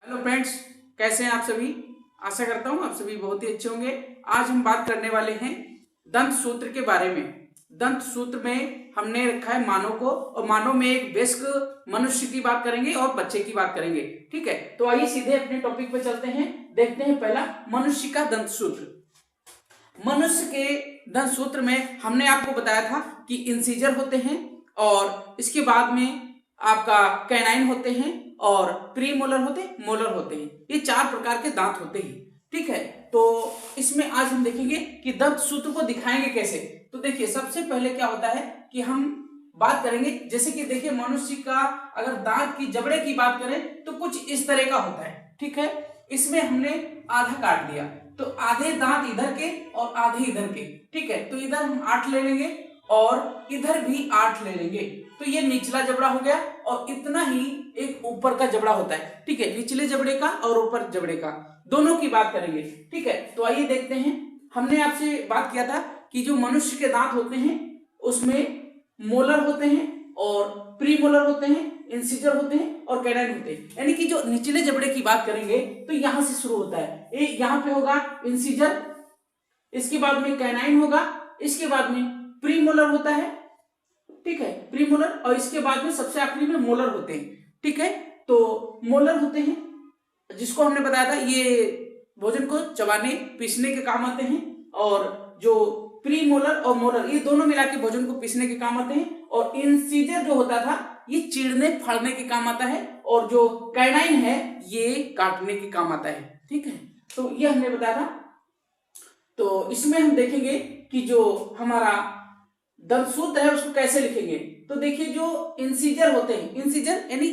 Hello friends, कैसे हैं आप सभी। आशा करता हूं आप सभी बहुत ही अच्छे होंगे। आज हम बात करने वाले हैं दंत सूत्र के बारे में। दंत सूत्र में हमने रखा है मानव को, और मानव में एक वयस्क मनुष्य की बात करेंगे और बच्चे की बात करेंगे। ठीक है, तो आइए सीधे अपने टॉपिक पे चलते हैं। देखते हैं पहला मनुष्य का दंत सूत्र। मनुष्य के दंत सूत्र में हमने आपको बताया था कि इंसीजर होते हैं, और इसके बाद में आपका कैनाइन होते हैं, और प्री मोलर होते हैं, मोलर होते हैं। ये चार प्रकार के दांत होते हैं। ठीक है, तो इसमें आज हम देखेंगे कि दंत सूत्र को दिखाएंगे कैसे। तो देखिए, सबसे पहले क्या होता है कि हम बात करेंगे, जैसे कि देखिए मनुष्य का अगर दांत की जबड़े की बात करें तो कुछ इस तरह का होता है। ठीक है, इसमें हमने आधा काट दिया, तो आधे दांत इधर के और आधे इधर के। ठीक है, तो इधर हम 8 ले लेंगे और इधर भी 8 ले लेंगे। तो ये निचला जबड़ा हो गया, और इतना ही एक ऊपर का जबड़ा होता है। ठीक है, निचले जबड़े का और ऊपर जबड़े का, दोनों की बात करेंगे। ठीक है, तो आइए देखते हैं। हमने आपसे बात किया था कि जो मनुष्य के दांत होते हैं उसमें मोलर होते हैं और प्री मोलर होते हैं, इंसिजर होते हैं और कैनाइन होते हैं। यानी कि जो निचले जबड़े की बात करेंगे तो यहां से शुरू होता है। यहां पे होगा इंसिजर, इसके बाद में कैनाइन होगा, इसके बाद में प्री मोलर होता है। ठीक है, प्री मोलर, और इसके बाद में सबसे आखिरी में मोलर होते हैं। ठीक है, तो मोलर होते हैं जिसको हमने बताया था ये भोजन को चबाने पीसने के काम आते हैं, और जो प्री मोलर और मोलर ये दोनों मिला के भोजन को पीसने के काम आते हैं, और इंसीजर जो होता था ये चीरने फाड़ने के काम आता है, और जो कैनाइन है ये काटने के काम आता है। ठीक है, तो ये हमने बताया था। तो इसमें हम देखेंगे कि जो हमारा दंत सूत्र है उसको कैसे लिखेंगे। तो देखिए, जो इंसीजर होते हैं, इंसीजर यानी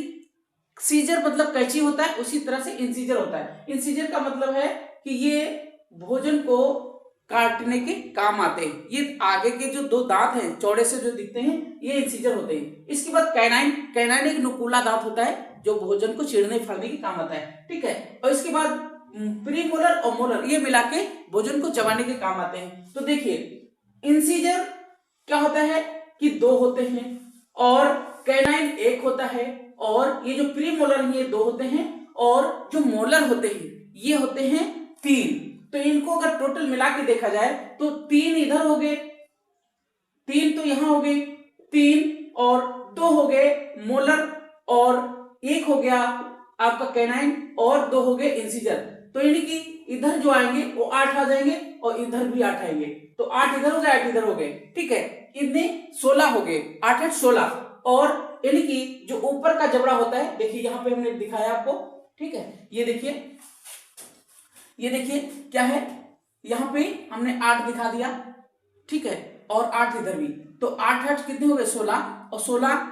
सीजर मतलब कैंची होता है, उसी तरह से इंसीजर होता है। इंसीजर का मतलब है कि ये भोजन को काटने के काम आते हैं। ये आगे के जो दो दांत हैं चौड़े से जो दिखते हैं ये इंसीजर होते हैं। इसके बाद कैनाइन, कैनाइन एक नुकीला दांत होता है जो भोजन को चीरने फाड़ने के काम आता है। ठीक है, और इसके बाद प्री मोलर और मोलर ये मिला के भोजन को चबाने के काम आते हैं। तो देखिए, इंसीजर क्या होता है कि 2 होते हैं, और कैनाइन 1 होता है, और ये जो प्री मोलर है ये 2 होते हैं, और जो मोलर होते हैं ये होते हैं 3। तो इनको अगर टोटल मिला के देखा जाए तो 3 इधर हो गए, 3 तो यहां हो गए 3, और 2 हो गए मोलर, और 1 हो गया आपका कैनाइन, और 2 हो गए इंसीजर। तो यानी कि इधर जो आएंगे वो 8 आ जाएंगे, और इधर भी 8 आएंगे। तो 8 इधर हो गए, 8 इधर हो गए। ठीक है, इतने 16 हो गए, 8 8 16। और यानी कि जो ऊपर का जबड़ा होता है, देखिए यहां पे हमने दिखाया आपको। ठीक है, ये देखिए, ये देखिए क्या है, यहां पे हमने 8 दिखा दिया। ठीक है, और 8 इधर भी, तो 8 8 कितने हो गए 16, और 16।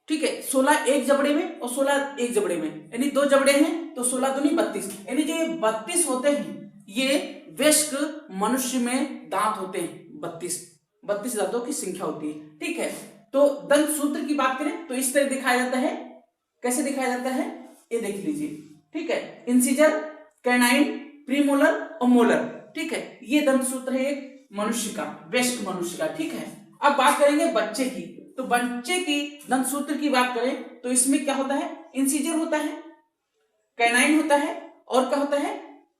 ठीक है, 16 एक जबड़े में और 16 एक जबड़े में, यानी 2 जबड़े हैं तो 16 दूनी 32। यानी जो ये 32 होते हैं ये वयस्क मनुष्य में दांत होते हैं। 32 दांतों की संख्या होती है। ठीक है, तो दंत सूत्र की बात करें तो इस तरह दिखाया जाता है। कैसे दिखाया जाता है ये देख लीजिए। ठीक है, इंसीजर, कैनाइन, प्रीमोलर और मोलर। ठीक है, ये दंत सूत्र है एक मनुष्य का, वयस्क मनुष्य का। ठीक है, अब बात करेंगे बच्चे की। तो बच्चे की दंत सूत्र की बात करें तो इसमें क्या होता है, इंसीजर होता है, कैनाइन होता है, और क्या होता है,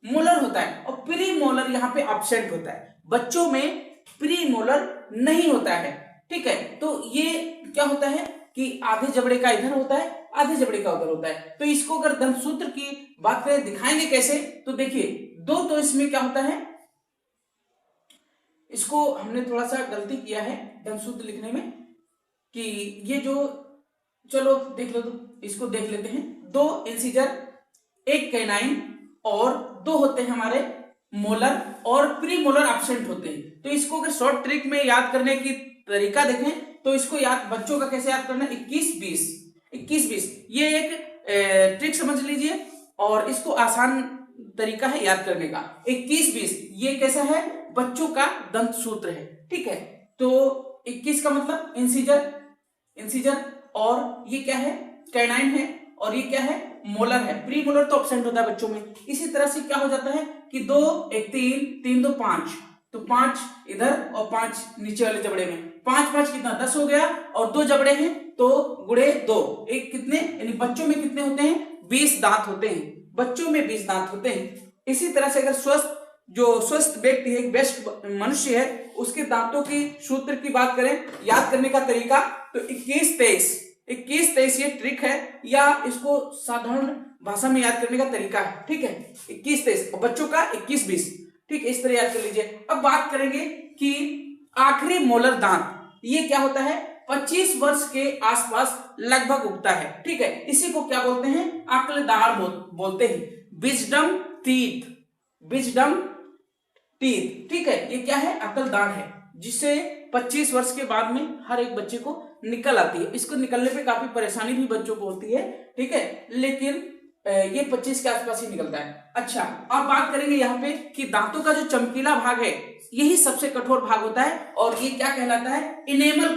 मोलर होता है, और प्री मोलर यहाँ पे एब्सेंट होता है। बच्चों में प्री मोलर नहीं होता है। ठीक है, तो ये क्या होता है कि आधे जबड़े का इधर होता है, आधे जबड़े का उधर होता है। तो इसको अगर दंत सूत्र की बात करें दिखाएंगे कैसे, तो देखिए 2 तो इसमें क्या होता है, इसको हमने थोड़ा सा गलती किया है दंत सूत्र लिखने में, कि ये जो, चलो देख लो, तो इसको देख लेते हैं। 2 इंसीजर, 1 कैनाइन, और 2 होते हैं हमारे मोलर, और प्री मोलर एब्सेंट होते हैं। तो इसको अगर शॉर्ट ट्रिक में याद करने की तरीका देखें तो इसको याद, बच्चों का कैसे याद करना है, 21 20 ये एक ट्रिक समझ लीजिए, और इसको आसान तरीका है याद करने का। 21 20 ये कैसा है, बच्चों का दंत सूत्र है। ठीक है, तो 21 का मतलब इंसीजर, और ये क्या है, कैनाइन है, और ये क्या है, मोलर है। प्री मोलर तो एब्सेंट होता है बच्चों में। इसी तरह से क्या हो जाता है कि 2 1 3 3 2 5, तो 5 इधर और 5 नीचे वाले जबड़े में, 5 5 कितना 10 हो गया, और 2 जबड़े हैं तो गुणे 2, एक कितने, यानी बच्चों में कितने होते हैं, 20 दांत होते हैं, बच्चों में 20 दांत होते हैं। इसी तरह से अगर स्वस्थ व्यक्ति है, बेस्ट मनुष्य है, उसके दांतों की सूत्र की बात करें, याद करने का तरीका तो 21-23 ये ट्रिक है, या इसको साधारण भाषा में याद करने का तरीका है, ठीक है। 21-23 और बच्चों का 21-20, ठीक है, इस तरह याद कर लीजिए। अब बात करेंगे कि आखिरी मोलर दांत, ये क्या होता है, 25 वर्ष के आसपास लगभग उगता है, ठीक है। इसी को क्या बोलते हैं, अक्लदाढ़ बोलते हैं, विजडम टीथ, ठीक है। ये क्या है, अक्लदाढ़ है, जिसे 25 वर्ष के बाद में हर एक बच्चे को निकल आती है। इसको निकलने पे काफी परेशानी भी बच्चों को होती है, ठीक है, लेकिन ये 25 के आसपास ही निकलता है। अच्छा, अब बात करेंगे यहाँ पे कि दांतों का जो चमकीला भाग है, यही सबसे कठोर भाग होता है, और ये क्या कहलाता है, इनेमल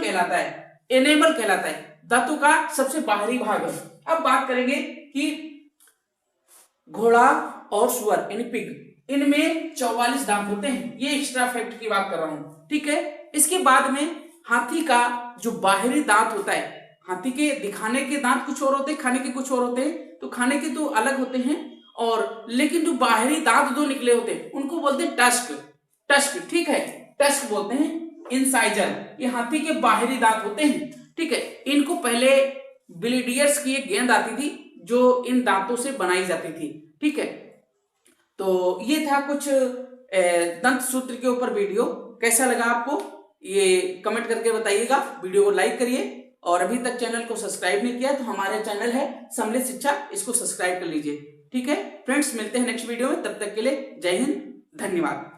कहलाता है, दांतों का सबसे बाहरी भाग है। अब बात करेंगे कि घोड़ा और सुअर यानी पिग, इनमें 44 दांत होते हैं, ये एक्स्ट्रा फैक्ट की बात कर रहा हूं, ठीक है। इसके बाद में हाथी का जो बाहरी दांत होता है, हाथी के दिखाने के दांत कुछ और होते हैं, खाने के कुछ और होते हैं, तो खाने के तो अलग होते हैं, और लेकिन जो बाहरी दांत दो निकले होते हैं उनको बोलते हैं टस्क, ठीक है, टस्क बोलते हैं। इंसाइजर, ये हाथी के बाहरी दांत होते हैं, ठीक है। इनको पहले बिलिडियर्स की एक गेंद आती थी जो इन दांतों से बनाई जाती थी, ठीक है। तो ये था कुछ दंत सूत्र के ऊपर वीडियो, कैसा लगा आपको ये कमेंट करके बताइएगा, वीडियो को लाइक करिए, और अभी तक चैनल को सब्सक्राइब नहीं किया तो हमारे चैनल है सम्मिलित शिक्षा, इसको सब्सक्राइब कर लीजिए, ठीक है फ्रेंड्स। मिलते हैं नेक्स्ट वीडियो में, तब तक के लिए जय हिंद, धन्यवाद।